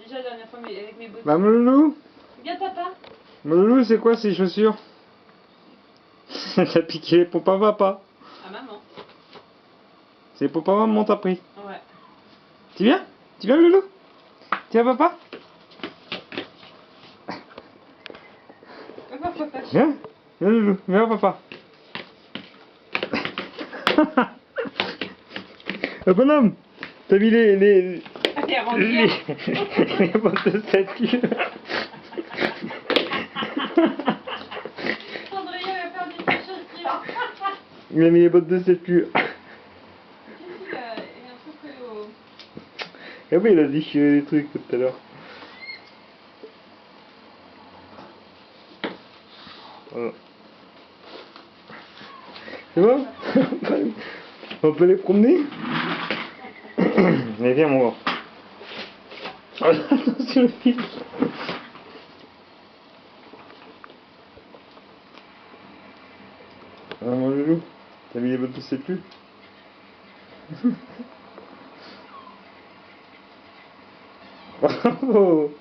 déjà la dernière fois avec mes bottes. Bah mon loulou, Viens papa. mon loulou, c'est quoi ces chaussures? T'as piqué pour papa. Ah maman. C'est pour maman t'as pris. Ouais. Tu viens? Tu viens loulou? Tu viens papa? Papa. Viens, viens loulou, viens papa. Le bonhomme, t'as mis les bottes de statue. Cendrillon va faire des chaussures. Il a mis les bottes de statue. Il y a un truc au... Et oui, il a dit les trucs tout à l'heure. Voilà. C'est bon? On peut les promener? Mais viens mon gars. Attention le fil. Ah mon loulou, t'as mis les bottes de statue? Bravo.